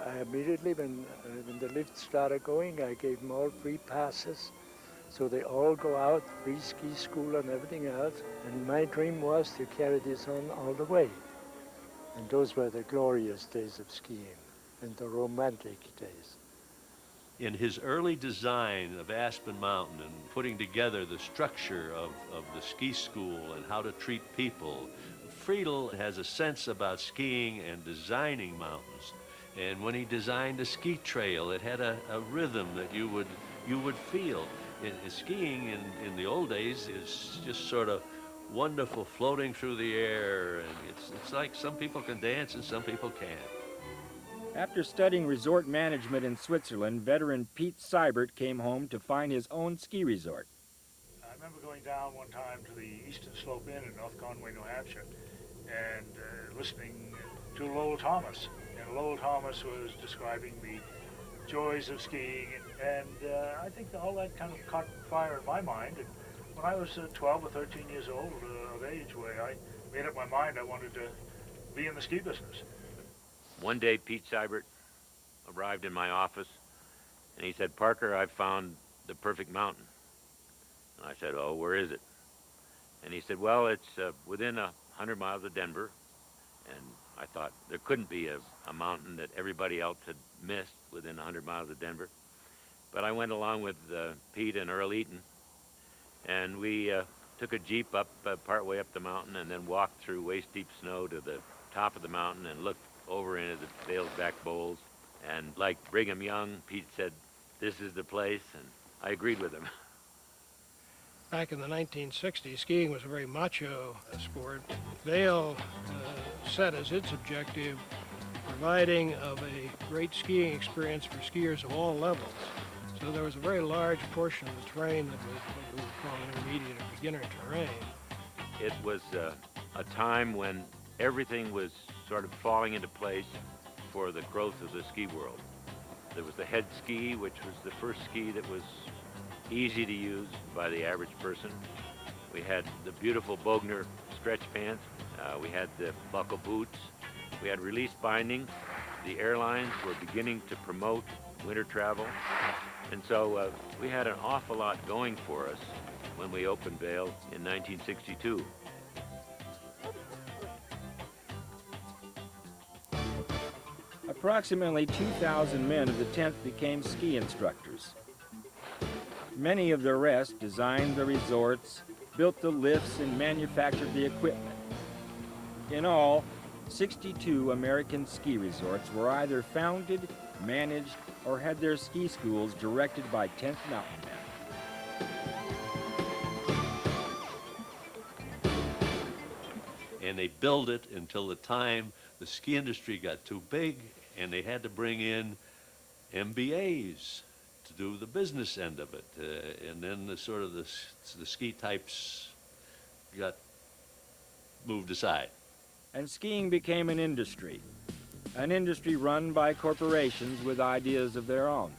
I immediately, when the lift started going, I gave them all free passes. So they all go out, free ski school and everything else. And my dream was to carry this on all the way. And those were the glorious days of skiing and the romantic days. In his early design of Aspen Mountain and putting together the structure of the ski school and how to treat people, Friedel has a sense about skiing and designing mountains. And when he designed a ski trail, it had a rhythm that you would feel. Skiing in the old days is just sort of wonderful, floating through the air, and it's like some people can dance and some people can't. After studying resort management in Switzerland, veteran Pete Seibert came home to find his own ski resort. I remember going down one time to the Eastern Slope Inn in North Conway, New Hampshire, and listening to Lowell Thomas. And Lowell Thomas was describing the joys of skiing, and I think all that kind of caught fire in my mind. And when I was 12 or 13 years old of age, where I made up my mind I wanted to be in the ski business. One day, Pete Seibert arrived in my office, and he said, "Parker, I've found the perfect mountain." And I said, "Oh, where is it?" And he said, "Well, it's within 100 miles of Denver." And I thought there couldn't be a mountain that everybody else had missed within 100 miles of Denver. But I went along with Pete and Earl Eaton, and we took a Jeep up partway up the mountain and then walked through waist-deep snow to the top of the mountain and looked over into the Dale's Back Bowls. And like Brigham Young, Pete said, "This is the place," and I agreed with him. Back in the 1960s, skiing was a very macho sport. Vail set as its objective providing of a great skiing experience for skiers of all levels. So there was a very large portion of the terrain that was what we would call intermediate or beginner terrain. It was a time when everything was sort of falling into place for the growth of the ski world. There was the head ski, which was the first ski that was easy to use by the average person. We had the beautiful Bogner stretch pants. We had the buckle boots. We had release binding. The airlines were beginning to promote winter travel. And so we had an awful lot going for us when we opened Vail in 1962. Approximately 2,000 men of the 10th became ski instructors. Many of the rest designed the resorts, built the lifts, and manufactured the equipment. In all, 62 American ski resorts were either founded, managed, or had their ski schools directed by 10th Mountain men. And they built it until the time the ski industry got too big and they had to bring in MBAs to do the business end of it. And then the ski types got moved aside. And skiing became an industry run by corporations with ideas of their own.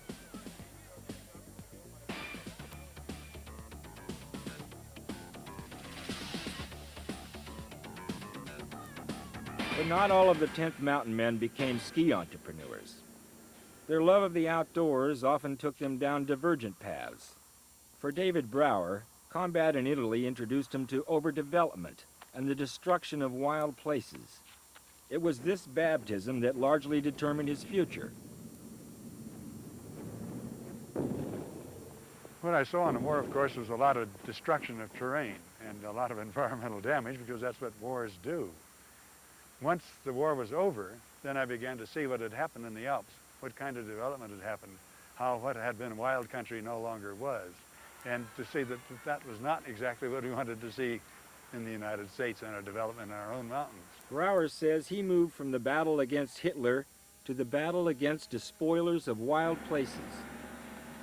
But not all of the 10th Mountain men became ski entrepreneurs. Their love of the outdoors often took them down divergent paths. For David Brower, combat in Italy introduced him to overdevelopment and the destruction of wild places. It was this baptism that largely determined his future. What I saw in the war, of course, was a lot of destruction of terrain and a lot of environmental damage, because that's what wars do. Once the war was over, then I began to see what had happened in the Alps, what kind of development had happened, how what had been wild country no longer was, and to see that that was not exactly what we wanted to see in the United States and our development in our own mountains. Brower says he moved from the battle against Hitler to the battle against despoilers of wild places.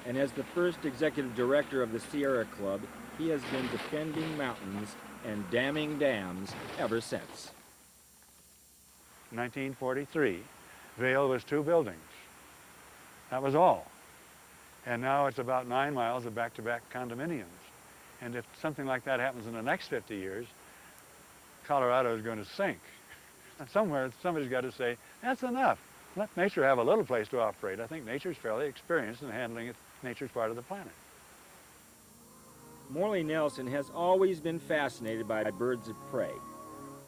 And as the first executive director of the Sierra Club, he has been defending mountains and damming dams ever since. In 1943, Vail was 2 buildings. That was all. And now it's about 9 miles of back-to-back condominiums. And if something like that happens in the next 50 years, Colorado is going to sink. And somewhere, somebody's got to say, that's enough. Let nature have a little place to operate. I think nature's fairly experienced in handling it. Nature's part of the planet. Morley Nelson has always been fascinated by birds of prey.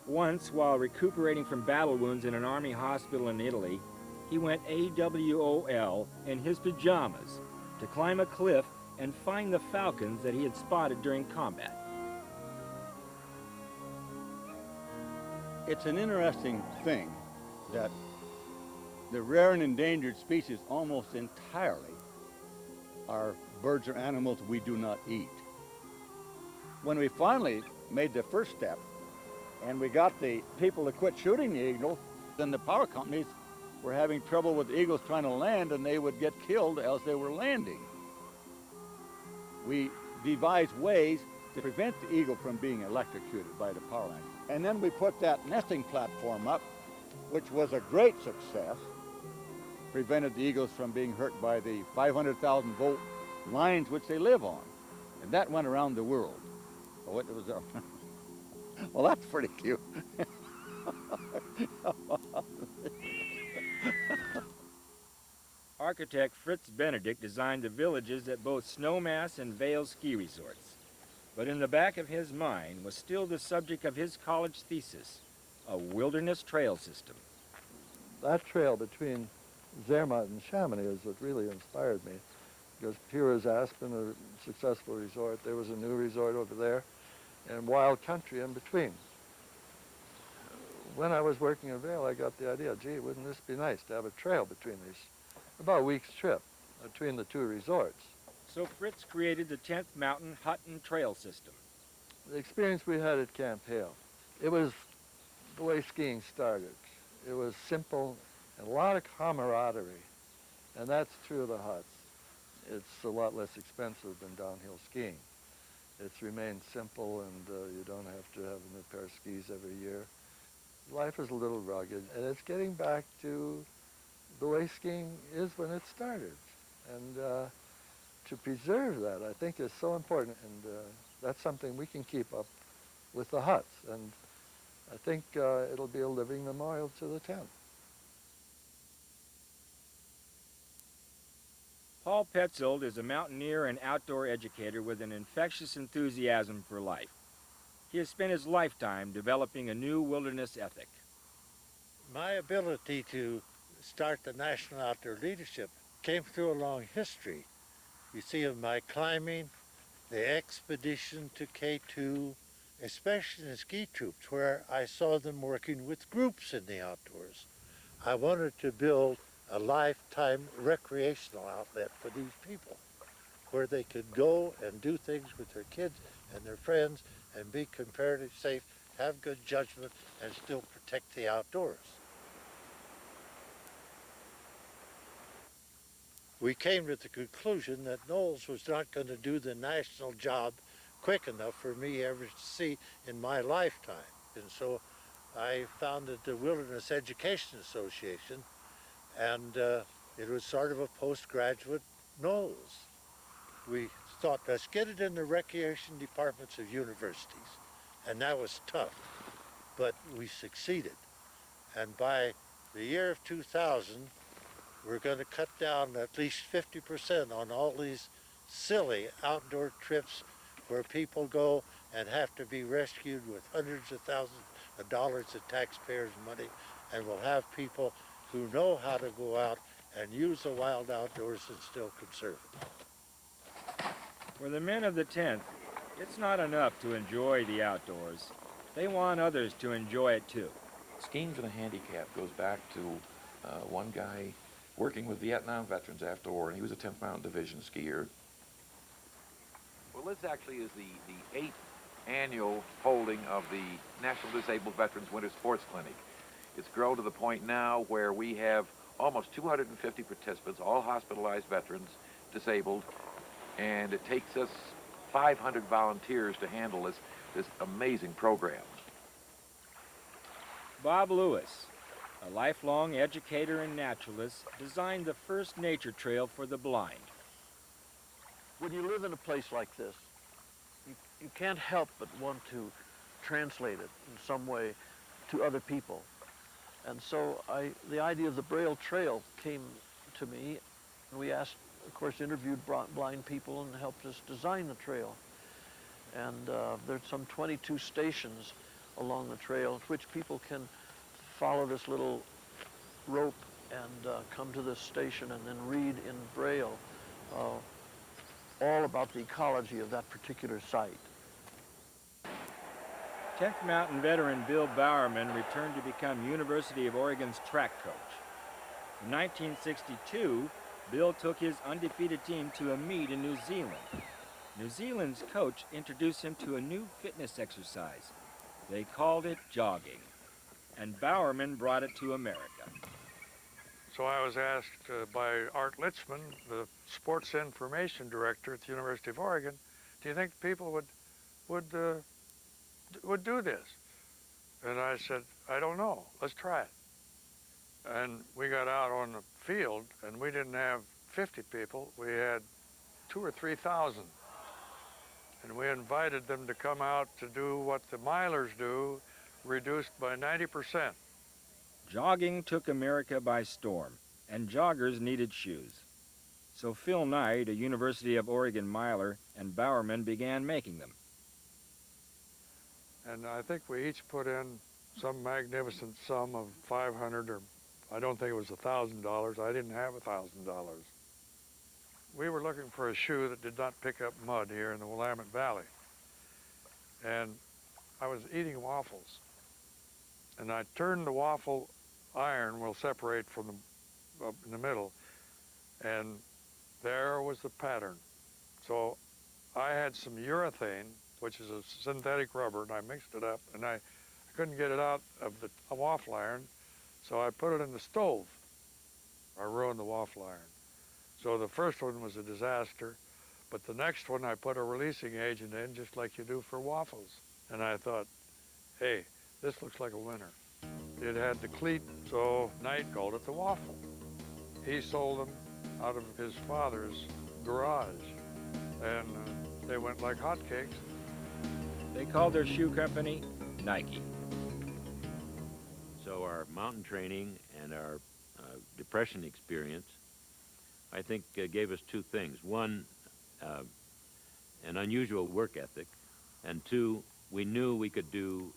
Once, while recuperating from battle wounds in an army hospital in Italy, he went AWOL in his pajamas to climb a cliff and find the falcons that he had spotted during combat. It's an interesting thing that the rare and endangered species almost entirely are birds or animals we do not eat. When we finally made the first step and we got the people to quit shooting the eagle, then the power companies were having trouble with the eagles trying to land, and they would get killed as they were landing. We devised ways to prevent the eagle from being electrocuted by the power line. And then we put that nesting platform up, which was a great success, prevented the eagles from being hurt by the 500,000 volt lines which they live on. And that went around the world. So it was well, that's pretty cute. Architect Fritz Benedict designed the villages at both Snowmass and Vail ski resorts. But in the back of his mind was still the subject of his college thesis, a wilderness trail system. That trail between Zermatt and Chamonix is what really inspired me, because here was Aspen, a successful resort. There was a new resort over there, and wild country in between. When I was working in Vail, I got the idea, gee, wouldn't this be nice to have a trail between these, about a week's trip between the 2 resorts. So Fritz created the 10th Mountain Hutton Trail System. The experience we had at Camp Hale, it was the way skiing started. It was simple and a lot of camaraderie, and that's true of the huts. It's a lot less expensive than downhill skiing. It's remained simple, and you don't have to have a new pair of skis every year. Life is a little rugged, and it's getting back to the way skiing is when it started. And to preserve that, I think, is so important, and that's something we can keep up with the huts. And I think it'll be a living memorial to the tent. Paul Petzold is a mountaineer and outdoor educator with an infectious enthusiasm for life. He has spent his lifetime developing a new wilderness ethic. My ability to start the National Outdoor Leadership came through a long history. You see, of my climbing, the expedition to K2, especially in ski troops, where I saw them working with groups in the outdoors. I wanted to build a lifetime recreational outlet for these people, where they could go and do things with their kids and their friends and be comparatively safe, have good judgment, and still protect the outdoors. We came to the conclusion that Knowles was not going to do the national job quick enough for me ever to see in my lifetime. And so I founded the Wilderness Education Association, and it was sort of a postgraduate Knowles. We thought, let's get it in the recreation departments of universities. And that was tough, but we succeeded. And by the year of 2000, we're going to cut down at least 50% on all these silly outdoor trips where people go and have to be rescued with hundreds of thousands of dollars of taxpayers' money. And we'll have people who know how to go out and use the wild outdoors and still conserve it. For the men of the 10th, it's not enough to enjoy the outdoors. They want others to enjoy it too. Skiing for the handicap goes back to one guy working with Vietnam veterans after war, and he was a 10th Mountain Division skier. Well, this actually is the 8th annual holding of the National Disabled Veterans Winter Sports Clinic. It's grown to the point now where we have almost 250 participants, all hospitalized veterans, disabled, and it takes us 500 volunteers to handle this amazing program. Bob Lewis, a lifelong educator and naturalist, designed the first nature trail for the blind. When you live in a place like this, you can't help but want to translate it in some way to other people. And so the idea of the Braille Trail came to me, and we asked, of course, interviewed blind people and helped us design the trail. And there's some 22 stations along the trail at which people can follow this little rope and come to this station and then read in Braille all about the ecology of that particular site. 10th Mountain veteran Bill Bowerman returned to become University of Oregon's track coach. In 1962, Bill took his undefeated team to a meet in New Zealand. New Zealand's coach introduced him to a new fitness exercise. They called it jogging, and Bowerman brought it to America. So I was asked by Art Litzman, the sports information director at the University of Oregon, do you think people would do this? And I said, I don't know, let's try it. And we got out on the field, and we didn't have 50 people, we had 2,000 or 3,000. And we invited them to come out to do what the milers do, reduced by 90%. Jogging took America by storm, and joggers needed shoes. So Phil Knight, a University of Oregon miler, and Bowerman began making them. And I think we each put in some magnificent sum of $500, or I don't think it was $1,000. I didn't have $1,000. We were looking for a shoe that did not pick up mud here in the Willamette Valley. And I was eating waffles. And I turned the waffle iron, will separate from the, up in the middle, and there was the pattern. So I had some urethane, which is a synthetic rubber, and I mixed it up, and I couldn't get it out of the waffle iron, so I put it in the stove. I ruined the waffle iron. So the first one was a disaster, but the next one I put a releasing agent in, just like you do for waffles. And I thought, hey, this looks like a winner. It had the cleat, so Knight called it the waffle. He sold them out of his father's garage, and they went like hotcakes. They called their shoe company Nike. So our mountain training and our depression experience I think, gave us two things. One, an unusual work ethic, and two, we knew we could do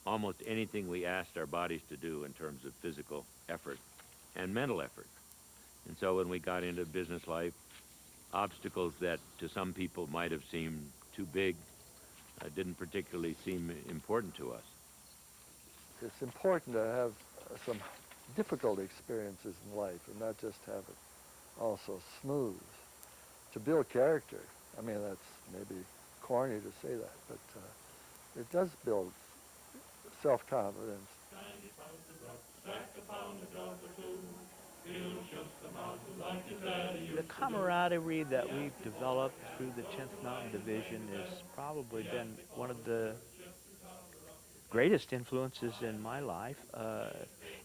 almost anything we asked our bodies to do in terms of physical effort and mental effort. And so when we got into business life, obstacles that to some people might have seemed too big didn't particularly seem important to us. It's important to have some difficult experiences in life and not just have it all so smooth. To build character, I mean, that's maybe corny to say that, but it does build self-confidence. The camaraderie that we've developed through the 10th Mountain Division has probably been one of the greatest influences in my life.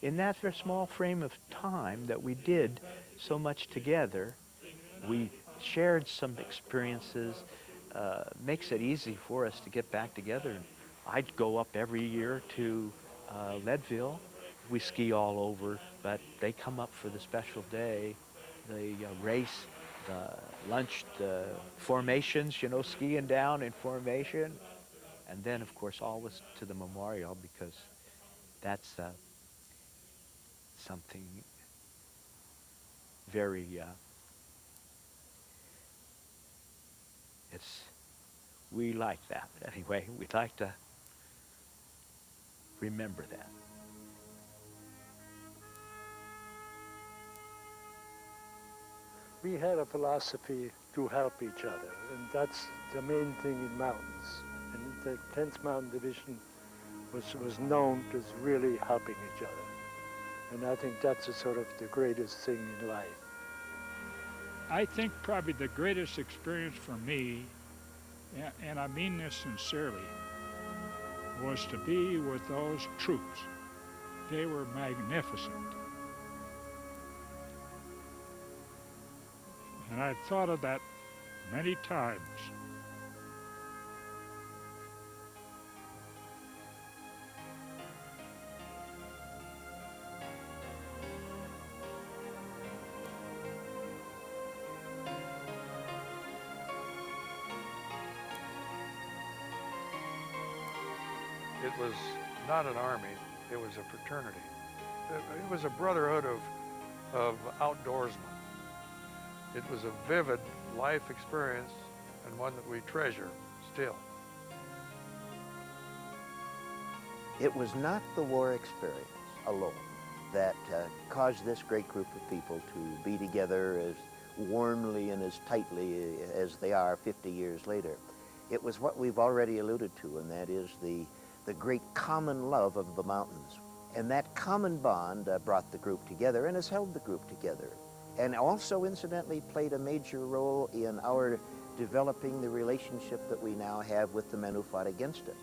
In that small frame of time that we did so much together, we shared some experiences, makes it easy for us to get back together. I'd go up every year to Leadville. We ski all over, but they come up for the special day, the race, the lunch, the formations, you know, skiing down in formation. And then, of course, always to the memorial, because that's something very, we like that anyway. We'd like to remember that. We had a philosophy to help each other, and that's the main thing in mountains. And the 10th Mountain Division was known as really helping each other. And I think that's sort of the greatest thing in life. I think probably the greatest experience for me, and I mean this sincerely, was to be with those troops. They were magnificent. And I've thought of that many times. It was not an army, it was a fraternity. It was a brotherhood of outdoorsmen. It was a vivid life experience and one that we treasure still. It was not the war experience alone that caused this great group of people to be together as warmly and as tightly as they are 50 years later. It was what we've already alluded to, and that is the great common love of the mountains. And that common bond brought the group together and has held the group together. And also, incidentally, played a major role in our developing the relationship that we now have with the men who fought against it.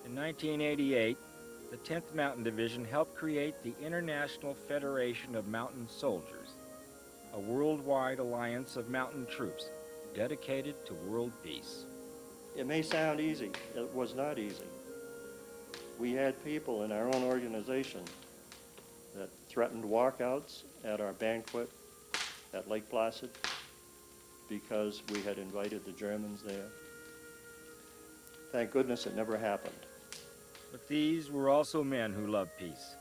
In 1988, the 10th Mountain Division helped create the International Federation of Mountain Soldiers, a worldwide alliance of mountain troops dedicated to world peace. It may sound easy. It was not easy. We had people in our own organization that threatened walkouts at our banquet at Lake Placid because we had invited the Germans there. Thank goodness it never happened. But these were also men who loved peace.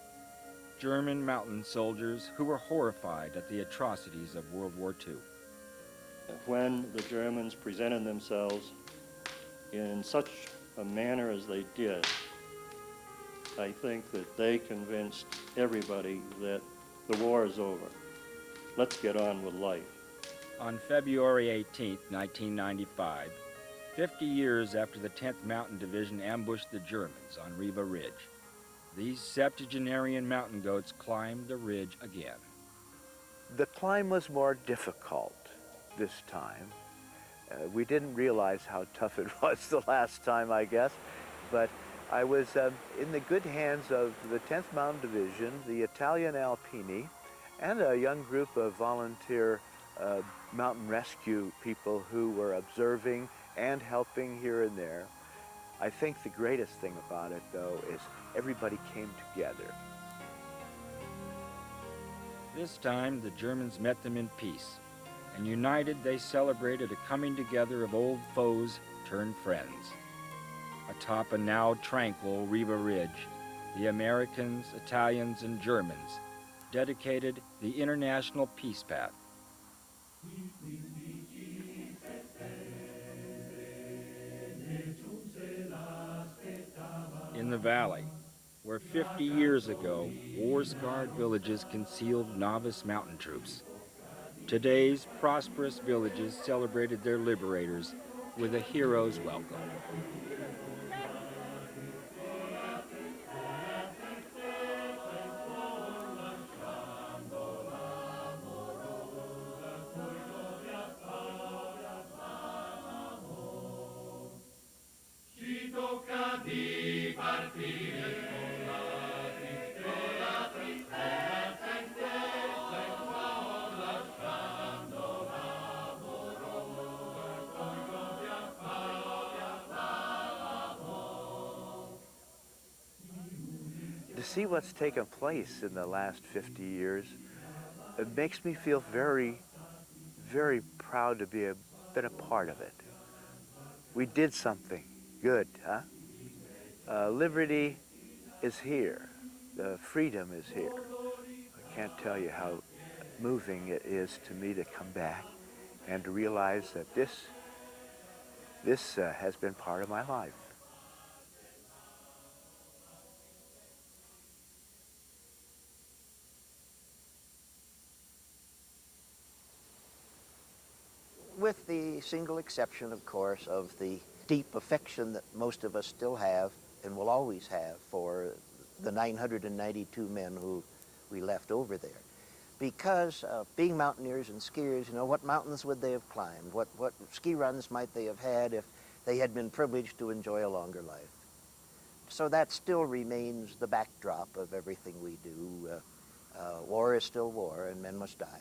German mountain soldiers who were horrified at the atrocities of World War II. When the Germans presented themselves in such a manner as they did, I think that they convinced everybody that the war is over. Let's get on with life. On February 18, 1995, 50 years after the 10th Mountain Division ambushed the Germans on Riva Ridge, these septuagenarian mountain goats climbed the ridge again. The climb was more difficult this time. We didn't realize how tough it was the last time, I guess, but I was in the good hands of the 10th Mountain Division, the Italian Alpini, and a young group of volunteer mountain rescue people who were observing and helping here and there. I think the greatest thing about it, though, is everybody came together. This time, the Germans met them in peace, and united they celebrated a coming together of old foes turned friends. Atop a now tranquil Riva Ridge, the Americans, Italians, and Germans dedicated the International Peace Path. In the valley, where 50 years ago, war-scarred villages concealed novice mountain troops, today's prosperous villages celebrated their liberators with a hero's welcome. To see what's taken place in the last 50 years, it makes me feel very, very proud to been a part of it. We did something good, huh? Liberty is here. The freedom is here. I can't tell you how moving it is to me to come back and to realize that this has been part of my life. With the single exception, of course, of the deep affection that most of us still have and will always have for the 992 men who we left over there. Because being mountaineers and skiers, you know, what mountains would they have climbed? What ski runs might they have had if they had been privileged to enjoy a longer life? So that still remains the backdrop of everything we do. War is still war, and men must die.